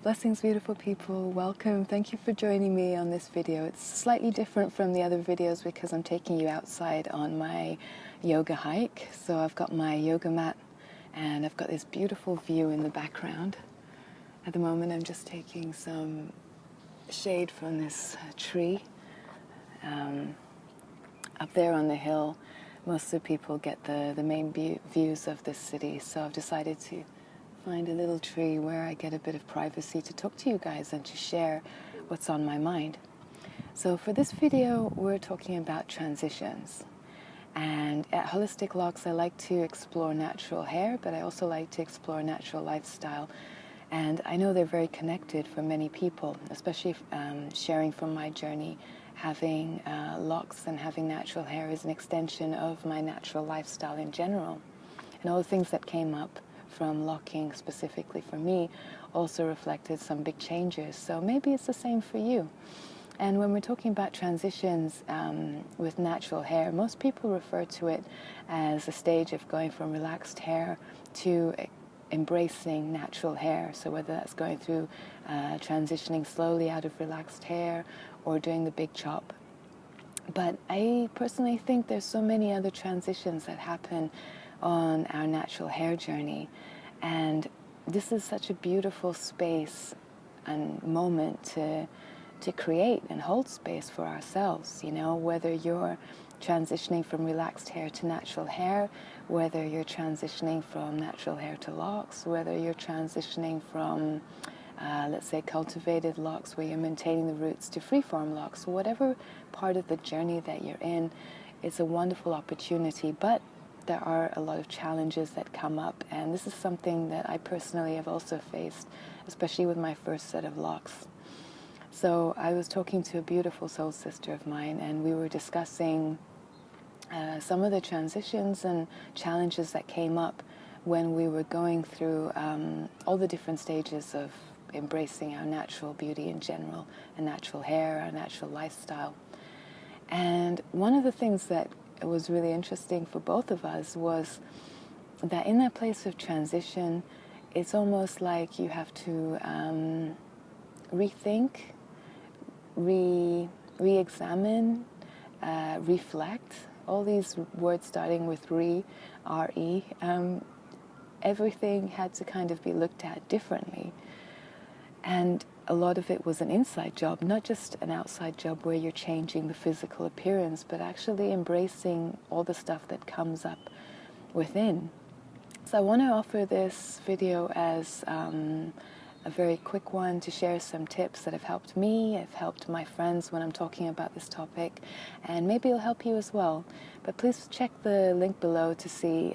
Blessings, beautiful people. Welcome. Thank you for joining me on this video. It's slightly different from the other videos because I'm taking you outside on my yoga hike. So I've got my yoga mat and I've got this beautiful view in the background. At the moment I'm just taking some shade from this tree. Up there on the hill, most of the people get the main views of this city. So I've decided to find a little tree where I get a bit of privacy to talk to you guys and to share what's on my mind. So for this video, we're talking about transitions. And at Holistic Locs, I like to explore natural hair, but I also like to explore natural lifestyle. And I know they're very connected for many people, especially sharing from my journey. Having locks and having natural hair is an extension of my natural lifestyle in general. And all the things that came up from locking specifically for me also reflected some big changes. So maybe it's the same for you. And when we're talking about transitions with natural hair, most people refer to it as a stage of going from relaxed hair to embracing natural hair. So whether that's going through transitioning slowly out of relaxed hair or doing the big chop. But I personally think there's so many other transitions that happen on our natural hair journey, and this is such a beautiful space and moment to create and hold space for ourselves, you know, whether you're transitioning from relaxed hair to natural hair, whether you're transitioning from natural hair to locks, whether you're transitioning from let's say cultivated locks where you're maintaining the roots to freeform locks. Whatever part of the journey that you're in, it's a wonderful opportunity, but there are a lot of challenges that come up, and this is something that I personally have also faced, especially with my first set of locks. So I was talking to a beautiful soul sister of mine, and we were discussing some of the transitions and challenges that came up when we were going through all the different stages of embracing our natural beauty in general, and natural hair, our natural lifestyle. And one of the things that was really interesting for both of us was that in that place of transition, it's almost like you have to rethink, re-examine, reflect, all these words starting with R-E, everything had to kind of be looked at differently. And a lot of it was an inside job, not just an outside job where you're changing the physical appearance, but actually embracing all the stuff that comes up within. So I want to offer this video as a very quick one to share some tips that have helped me, have helped my friends when I'm talking about this topic, and maybe it'll help you as well. But please check the link below to see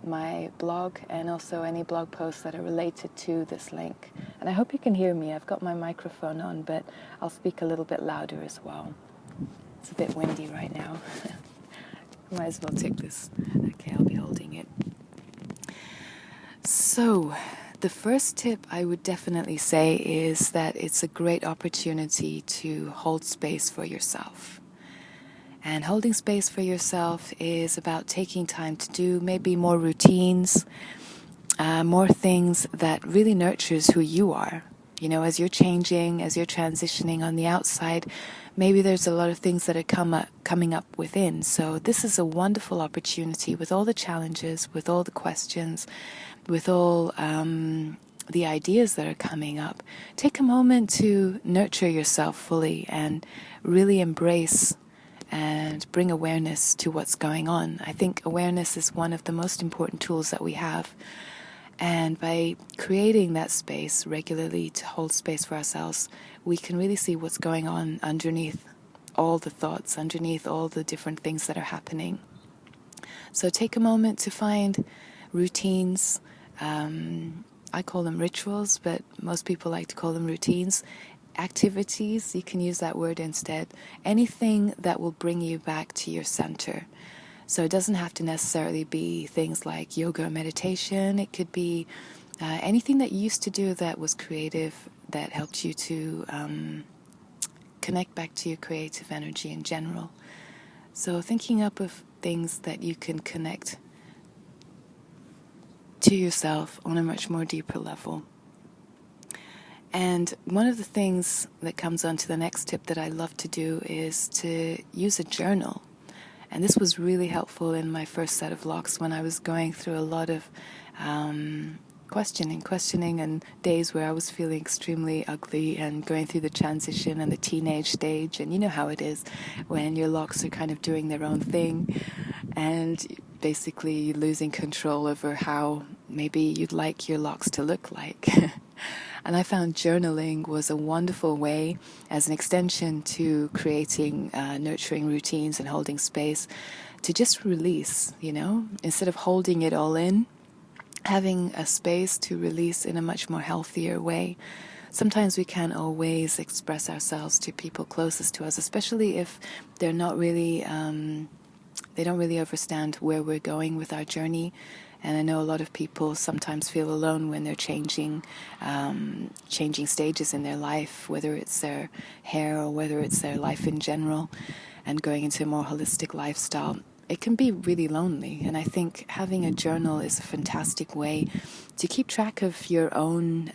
my blog and also any blog posts that are related to this link. And I hope you can hear me. I've got my microphone on, but I'll speak a little bit louder as well. It's a bit windy right now. Might as well take this. Okay, I'll be holding it. So, the first tip I would definitely say is that it's a great opportunity to hold space for yourself. And holding space for yourself is about taking time to do maybe more routines, more things that really nurtures who you are. You know, as you're changing, as you're transitioning on the outside, maybe there's a lot of things that are coming up within. So this is a wonderful opportunity with all the challenges, with all the questions, with all the ideas that are coming up. Take a moment to nurture yourself fully and really embrace and bring awareness to what's going on. I think awareness is one of the most important tools that we have. And by creating that space regularly to hold space for ourselves, we can really see what's going on underneath all the thoughts, underneath all the different things that are happening. So take a moment to find routines. I call them rituals, but most people like to call them routines. Activities, you can use that word instead. Anything that will bring you back to your center. So it doesn't have to necessarily be things like yoga or meditation. It could be anything that you used to do that was creative, that helped you to connect back to your creative energy in general. So thinking up of things that you can connect to yourself on a much more deeper level. And one of the things that comes on to the next tip that I love to do is to use a journal. And this was really helpful in my first set of Locs when I was going through a lot of questioning, and days where I was feeling extremely ugly and going through the transition and the teenage stage. And you know how it is when your Locs are kind of doing their own thing and basically losing control over how maybe you'd like your Locs to look like. And I found journaling was a wonderful way, as an extension to creating nurturing routines and holding space, to just release, instead of holding it all in, having a space to release in a much more healthier way. Sometimes we can't always express ourselves to people closest to us, especially if they're not really, they don't really understand where we're going with our journey. And I know a lot of people sometimes feel alone when they're changing stages in their life, whether it's their hair or whether it's their life in general, and going into a more holistic lifestyle. It can be really lonely, and I think having a journal is a fantastic way to keep track of your own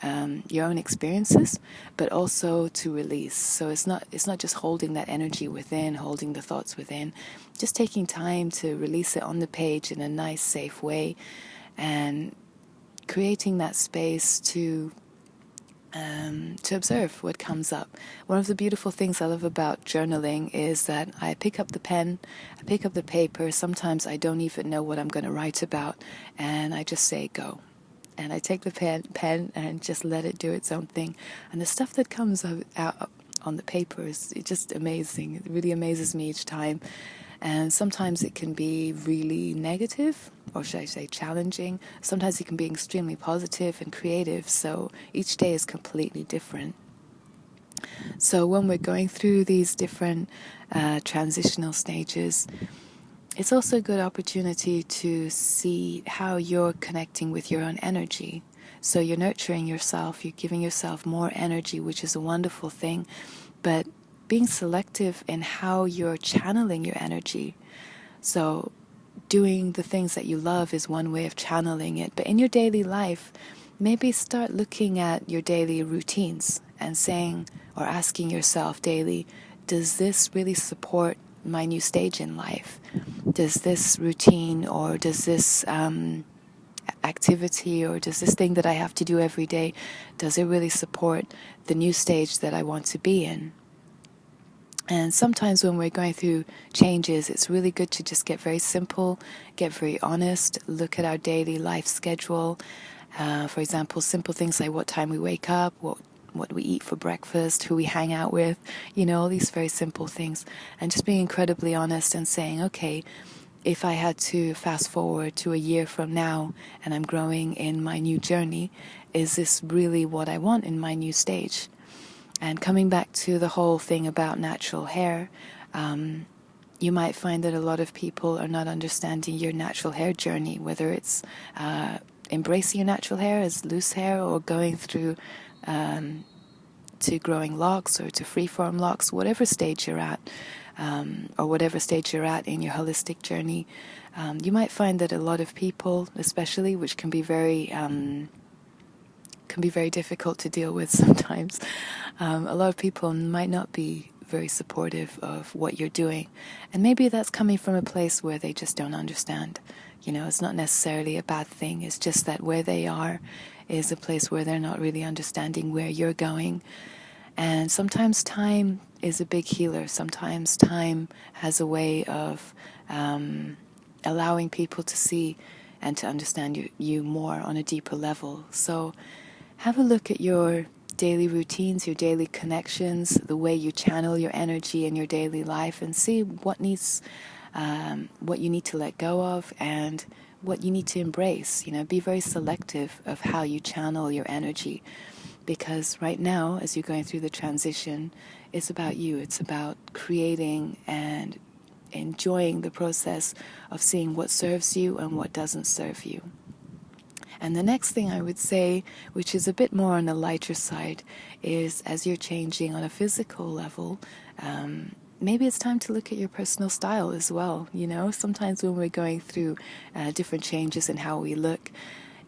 experiences, but also to release. So it's not just holding that energy within, holding the thoughts within, just taking time to release it on the page in a nice, safe way, and creating that space to observe what comes up. One of the beautiful things I love about journaling is that I pick up the pen, I pick up the paper. Sometimes I don't even know what I'm going to write about, and I just say go. And I take the pen and just let it do its own thing. And the stuff that comes out on the paper is just amazing. It really amazes me each time. And sometimes it can be really negative, or should I say challenging. Sometimes it can be extremely positive and creative. So each day is completely different. So when we're going through these different transitional stages, it's also a good opportunity to see how you're connecting with your own energy. So you're nurturing yourself, you're giving yourself more energy, which is a wonderful thing. But being selective in how you're channeling your energy. So doing the things that you love is one way of channeling it. But in your daily life, maybe start looking at your daily routines and saying or asking yourself daily, does this really support my new stage in life? Does this routine, or does this activity, or does this thing that I have to do every day, does it really support the new stage that I want to be in? And sometimes when we're going through changes, it's really good to just get very simple, get very honest, look at our daily life schedule. For example, simple things like what time we wake up, what we eat for breakfast, who we hang out with, all these very simple things. And just being incredibly honest and saying, okay, if I had to fast forward to a year from now and I'm growing in my new journey, is this really what I want in my new stage? And coming back to the whole thing about natural hair, you might find that a lot of people are not understanding your natural hair journey, whether it's embracing your natural hair as loose hair, or going through to growing locks or to freeform locks, whatever stage you're at, or whatever stage you're at in your holistic journey. You might find that a lot of people, especially, which can be very difficult to deal with sometimes. A lot of people might not be very supportive of what you're doing. And maybe that's coming from a place where they just don't understand. It's not necessarily a bad thing. It's just that where they are is a place where they're not really understanding where you're going. And sometimes time is a big healer. Sometimes time has a way of allowing people to see and to understand you more on a deeper level. So have a look at your daily routines, your daily connections, the way you channel your energy in your daily life, and see what you need to let go of and what you need to embrace. Be very selective of how you channel your energy, because right now, as you're going through the transition, it's about you. It's about creating and enjoying the process of seeing what serves you and what doesn't serve you. And the next thing I would say, which is a bit more on the lighter side, is as you're changing on a physical level, maybe it's time to look at your personal style as well. Sometimes when we're going through different changes in how we look,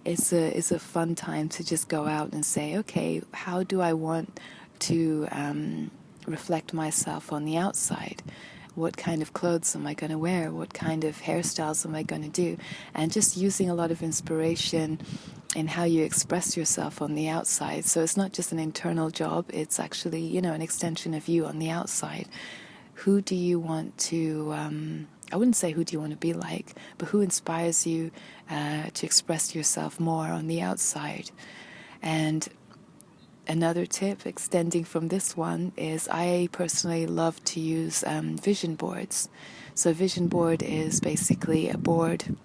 it's a fun time to just go out and say, okay, how do I want to reflect myself on the outside? What kind of clothes am I going to wear? What kind of hairstyles am I going to do? And just using a lot of inspiration in how you express yourself on the outside. So it's not just an internal job, it's actually, you know, an extension of you on the outside. Who do you want to, I wouldn't say who do you want to be like, but who inspires you to express yourself more on the outside? And another tip extending from this one is I personally love to use vision boards. So a vision board is basically a board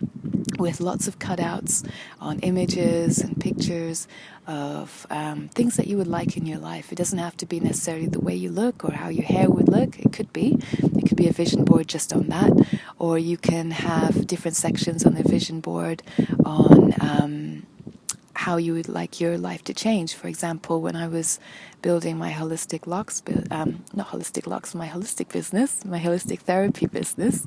with lots of cutouts on images and pictures of things that you would like in your life. It doesn't have to be necessarily the way you look or how your hair would look. It could be a vision board just on that, or you can have different sections on the vision board on how you would like your life to change. For example, when I was building my holistic Locs, not holistic Locs, my holistic business, my holistic therapy business,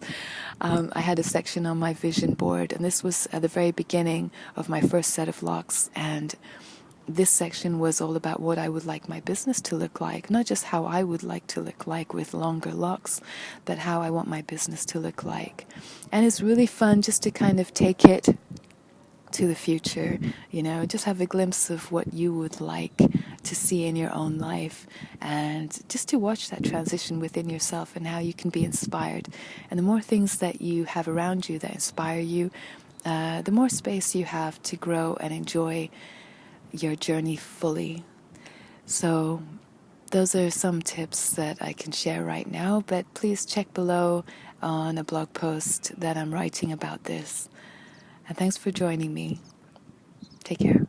I had a section on my vision board, and this was at the very beginning of my first set of Locs, and this section was all about what I would like my business to look like, not just how I would like to look like with longer locks, but how I want my business to look like. And it's really fun just to kind of take it to the future, you know, just have a glimpse of what you would like to see in your own life, and just to watch that transition within yourself and how you can be inspired. And the more things that you have around you that inspire you, the more space you have to grow and enjoy your journey fully. So those are some tips that I can share right now, but please check below on a blog post that I'm writing about this. And thanks for joining me. Take care.